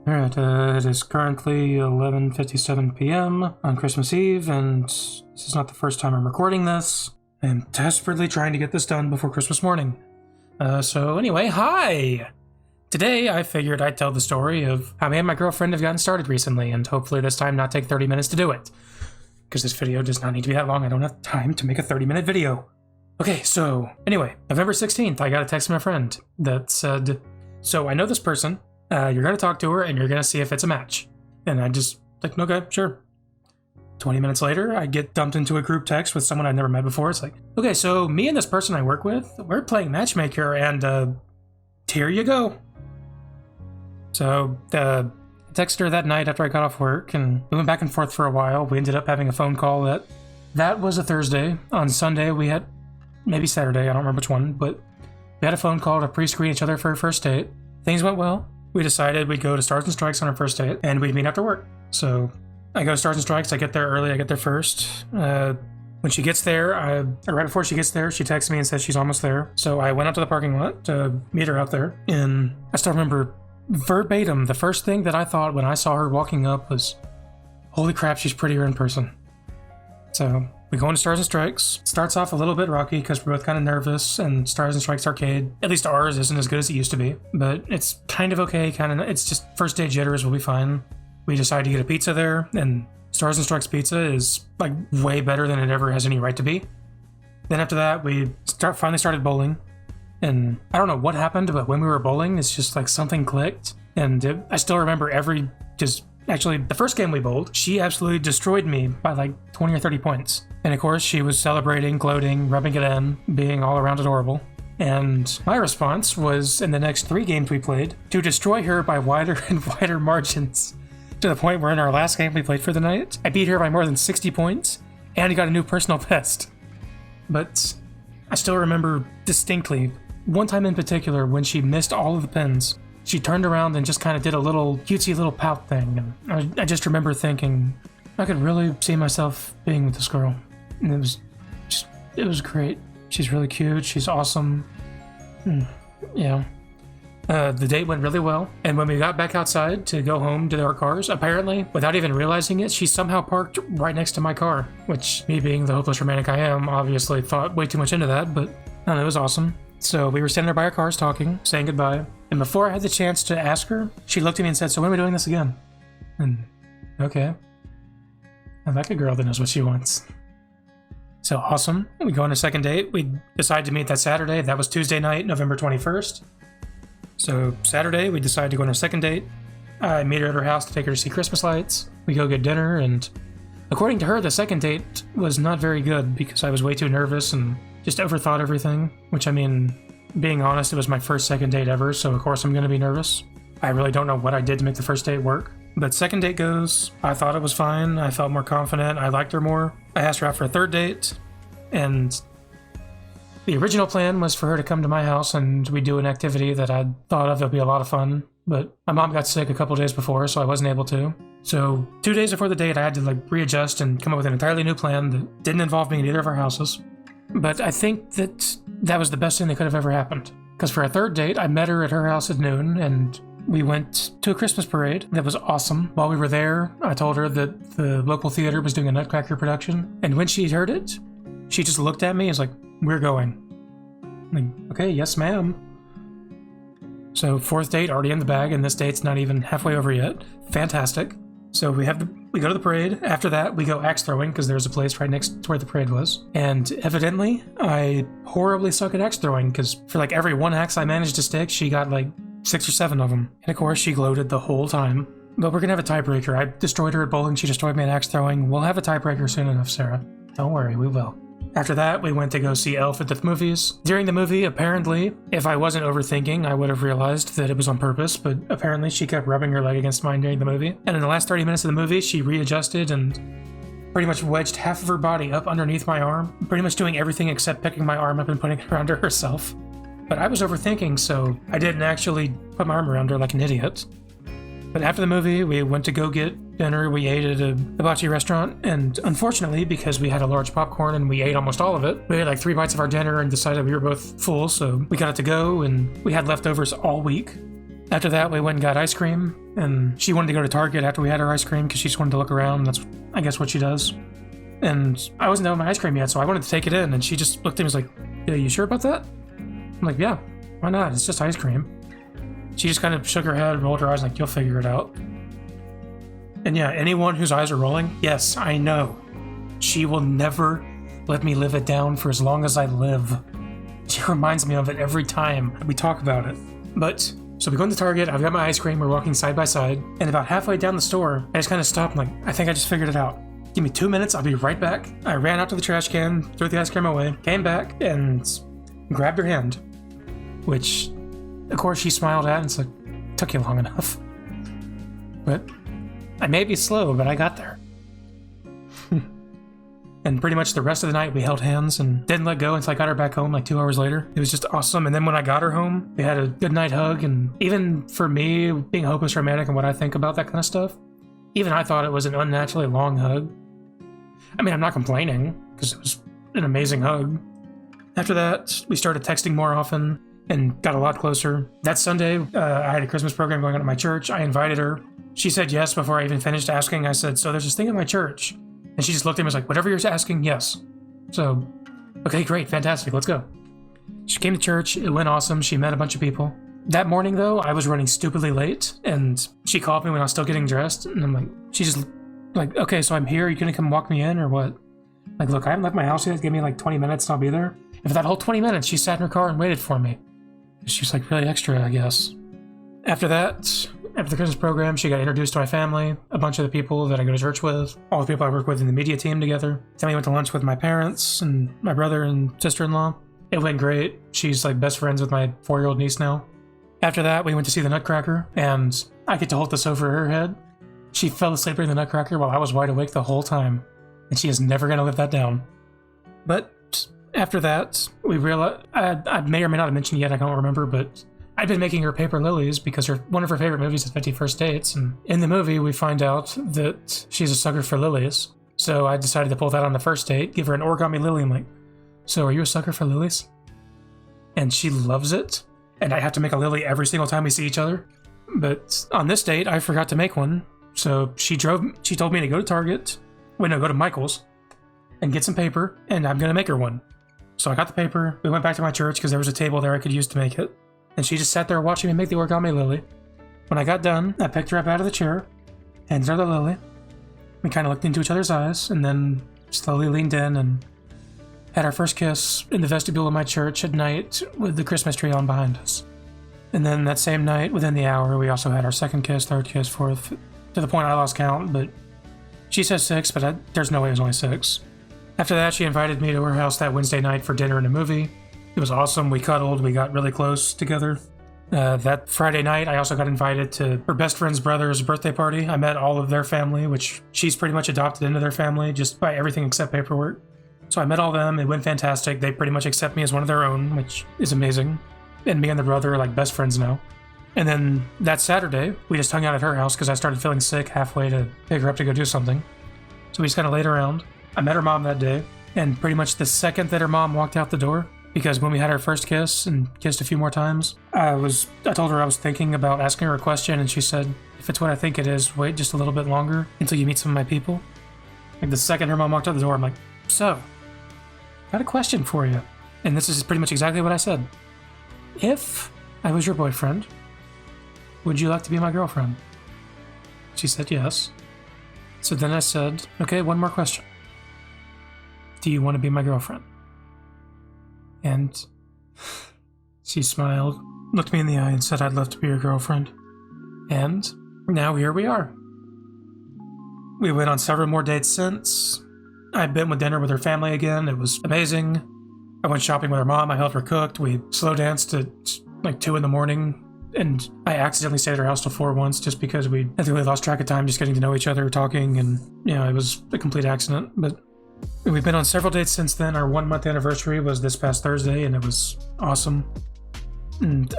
Alright, it is currently 11:57 p.m. on Christmas Eve, and this is not the first time I'm recording this. I am desperately trying to get this done before Christmas morning. So anyway, hi! Today I figured I'd tell the story of how me and my girlfriend have gotten started recently, and hopefully this time not take 30 minutes to do it. Because this video does not need to be that long, I don't have time to make a 30-minute video. Okay, so anyway, November 16th, I got a text from a friend that said, so I know this person, you're going to talk to her and you're going to see if it's a match. And I just, like, okay, sure. 20 minutes later, I get dumped into a group text with someone I've never met before. It's like, okay, so me and this person I work with, we're playing Matchmaker, and here you go. So, I texted her that night after I got off work, and we went back and forth for a while. We ended up having a phone call that was a Thursday. On Sunday, we had, maybe Saturday, I don't remember which one, but we had a phone call to pre-screen each other for a first date. Things went well. We decided we'd go to Stars and Strikes on our first date, and we'd meet after work. So I go to Stars and Strikes, I get there early, I get there first. When she gets there, or right before she gets there, she texts me and says she's almost there. So I went out to the parking lot to meet her out there, and I still remember verbatim, the first thing that I thought when I saw her walking up was, holy crap, she's prettier in person. So we go into Stars and Strikes. It starts off a little bit rocky because we're both kind of nervous, and Stars and Strikes Arcade, at least ours, isn't as good as it used to be. But it's kind of okay, it's just first day jitters, will be fine. We decide to get a pizza there, and Stars and Strikes pizza is like way better than it ever has any right to be. Then after that, we finally started bowling. And I don't know what happened, but when we were bowling, it's just like something clicked. And I still remember actually, the first game we bowled, she absolutely destroyed me by like 20 or 30 points. And of course, she was celebrating, gloating, rubbing it in, being all around adorable. And my response was, in the next 3 games we played, to destroy her by wider and wider margins. To the point where in our last game we played for the night, I beat her by more than 60 points, and I got a new personal best. But I still remember distinctly, one time in particular, when she missed all of the pins. She turned around and just kind of did a little cutesy little pout thing, and I just remember thinking, I could really see myself being with this girl. And it was great. She's really cute, she's awesome. Yeah. The date went really well, and when we got back outside to go home to our cars, apparently, without even realizing it, she somehow parked right next to my car, which, me being the hopeless romantic I am, obviously thought way too much into that, but no, it was awesome. So we were standing there by our cars talking, saying goodbye, and before I had the chance to ask her, she looked at me and said, so when are we doing this again? And, okay. I like a girl that knows what she wants. So awesome. We go on a second date. We decided to meet that Saturday. That was Tuesday night, November 21st. So Saturday, we decided to go on our second date. I meet her at her house to take her to see Christmas lights. We go get dinner, and according to her, the second date was not very good because I was way too nervous and just overthought everything, which, I mean, being honest, it was my first second date ever, so of course I'm going to be nervous. I really don't know what I did to make the first date work. But second date goes, I thought it was fine, I felt more confident, I liked her more. I asked her out for a third date, and the original plan was for her to come to my house and we do an activity that I thought of, it'd be a lot of fun, but my mom got sick a couple days before, so I wasn't able to. So 2 days before the date, I had to readjust and come up with an entirely new plan that didn't involve me in either of our houses. But I think that was the best thing that could have ever happened. Because for our third date, I met her at her house at noon, and we went to a Christmas parade that was awesome. While we were there, I told her that the local theater was doing a Nutcracker production, and when she heard it, she just looked at me and was like, we're going. I'm like, okay, yes ma'am. So fourth date already in the bag, and this date's not even halfway over yet. Fantastic. So we go to the parade. After that, we go axe throwing because there's a place right next to where the parade was. And evidently, I horribly suck at axe throwing because for every one axe I managed to stick, she got 6 or 7 of them. And of course, she gloated the whole time. But we're gonna have a tiebreaker. I destroyed her at bowling, she destroyed me at axe throwing. We'll have a tiebreaker soon enough, Sarah. Don't worry, we will. After that, we went to go see Elf at the movies. During the movie, apparently, if I wasn't overthinking, I would have realized that it was on purpose, but apparently she kept rubbing her leg against mine during the movie. And in the last 30 minutes of the movie, she readjusted and pretty much wedged half of her body up underneath my arm, pretty much doing everything except picking my arm up and putting it around her herself. But I was overthinking, so I didn't actually put my arm around her like an idiot. But after the movie, we went to go get dinner. We ate at a hibachi restaurant, and unfortunately, because we had a large popcorn and we ate almost all of it, we had 3 bites of our dinner and decided we were both full, so we got it to go, and we had leftovers all week. After that, we went and got ice cream, and she wanted to go to Target after we had our ice cream because she just wanted to look around. That's, I guess, what she does. And I wasn't done with my ice cream yet, so I wanted to take it in, and she just looked at me and was like, "Yeah, you sure about that?" I'm like, "Yeah, why not? It's just ice cream." She just kind of shook her head, rolled her eyes, like, "You'll figure it out." And yeah, anyone whose eyes are rolling, yes, I know. She will never let me live it down for as long as I live. She reminds me of it every time we talk about it. But, so we go into Target, I've got my ice cream, we're walking side by side, and about halfway down the store, I just kind of stopped and like, I think I just figured it out. Give me 2 minutes, I'll be right back. I ran out to the trash can, threw the ice cream away, came back, and grabbed her hand. Which, of course, she smiled at and it's like, took you long enough. But I may be slow, but I got there. And pretty much the rest of the night we held hands and didn't let go until I got her back home like 2 hours later. It was just awesome. And then when I got her home, we had a good night hug. And even for me, being hopeless romantic and what I think about that kind of stuff, even I thought it was an unnaturally long hug. I mean, I'm not complaining because it was an amazing hug. After that, we started texting more often and got a lot closer. That Sunday, I had a Christmas program going on at my church. I invited her. She said yes before I even finished asking. I said, "So there's this thing at my church." And she just looked at me and was like, "Whatever you're asking, yes." So, okay, great, fantastic, let's go. She came to church, it went awesome, she met a bunch of people. That morning, though, I was running stupidly late, and she called me when I was still getting dressed, and I'm like, she just, like, "Okay, so I'm here, are you gonna come walk me in, or what?" Like, "Look, I haven't left my house yet, give me like 20 minutes and I'll be there." And for that whole 20 minutes, she sat in her car and waited for me. She was like really extra, I guess. After that, after the Christmas program, she got introduced to my family, a bunch of the people that I go to church with, all the people I work with in the media team together. Then we went to lunch with my parents and my brother and sister-in-law. It went great. She's like best friends with my 4-year-old niece now. After that, we went to see the Nutcracker, and I get to hold this over her head. She fell asleep during the Nutcracker while I was wide awake the whole time, and she is never going to live that down. But after that, we realized, I may or may not have mentioned yet, I don't remember, but I've been making her paper lilies because one of her favorite movies is 50 First Dates, and in the movie we find out that she's a sucker for lilies. So I decided to pull that on the first date, give her an origami lily. I'm like, "So are you a sucker for lilies?" And she loves it, and I have to make a lily every single time we see each other. But on this date, I forgot to make one, so she told me to go to Target, go to Michael's, and get some paper, and I'm gonna make her one. So I got the paper, we went back to my church because there was a table there I could use to make it. And she just sat there watching me make the origami lily. When I got done, I picked her up out of the chair, handed her the lily. We kind of looked into each other's eyes, and then slowly leaned in and had our first kiss in the vestibule of my church at night with the Christmas tree on behind us. And then that same night, within the hour, we also had our second kiss, third kiss, fourth, to the point I lost count, but she says 6, but there's no way it was only 6. After that, she invited me to her house that Wednesday night for dinner and a movie. It was awesome. We cuddled. We got really close together. That Friday night, I also got invited to her best friend's brother's birthday party. I met all of their family, which she's pretty much adopted into their family just by everything except paperwork. So I met all of them. It went fantastic. They pretty much accept me as one of their own, which is amazing. And me and the brother are like best friends now. And then that Saturday, we just hung out at her house because I started feeling sick halfway to pick her up to go do something. So we just kind of laid around. I met her mom that day, and pretty much the second that her mom walked out the door, because when we had our first kiss and kissed a few more times, I told her I was thinking about asking her a question, and she said, "If it's what I think it is, wait just a little bit longer until you meet some of my people." Like the second her mom walked out the door, I'm like, "So, got a question for you." And this is pretty much exactly what I said. "If I was your boyfriend, would you like to be my girlfriend?" She said yes. So then I said, "Okay, one more question. Do you want to be my girlfriend?" And she smiled, looked me in the eye, and said, "I'd love to be your girlfriend." And now here we are. We went on several more dates since. I've been with dinner with her family again. It was amazing. I went shopping with her mom. I helped her cook. We slow danced at like 2 in the morning. And I accidentally stayed at her house till 4 once just because I think we lost track of time just getting to know each other, talking. And, it was a complete accident. But we've been on several dates since then. Our 1-month anniversary was this past Thursday, and it was awesome. And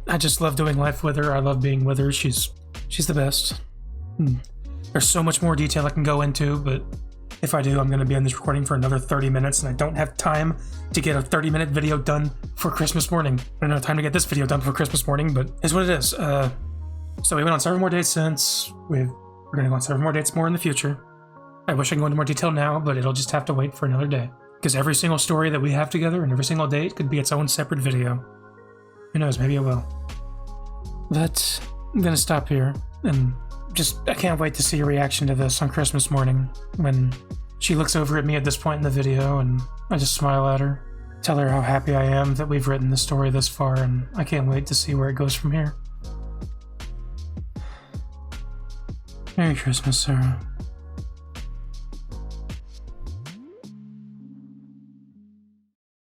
I just love doing life with her. I love being with her. She's the best. And there's so much more detail I can go into, but If I do, I'm going to be on this recording for another 30 minutes, and I don't have time to get a 30-minute video done for Christmas morning. I don't have time to get this video done for Christmas morning, but it's what it is. So we went on several more dates since. We're going to go on several more dates more in the future. I wish I could go into more detail now, but it'll just have to wait for another day. Because every single story that we have together and every single date could be its own separate video. Who knows, maybe it will. But I'm going to stop here, and I can't wait to see your reaction to this on Christmas morning when she looks over at me at this point in the video, and I just smile at her, tell her how happy I am that we've written the story this far, and I can't wait to see where it goes from here. Merry Christmas, Sarah.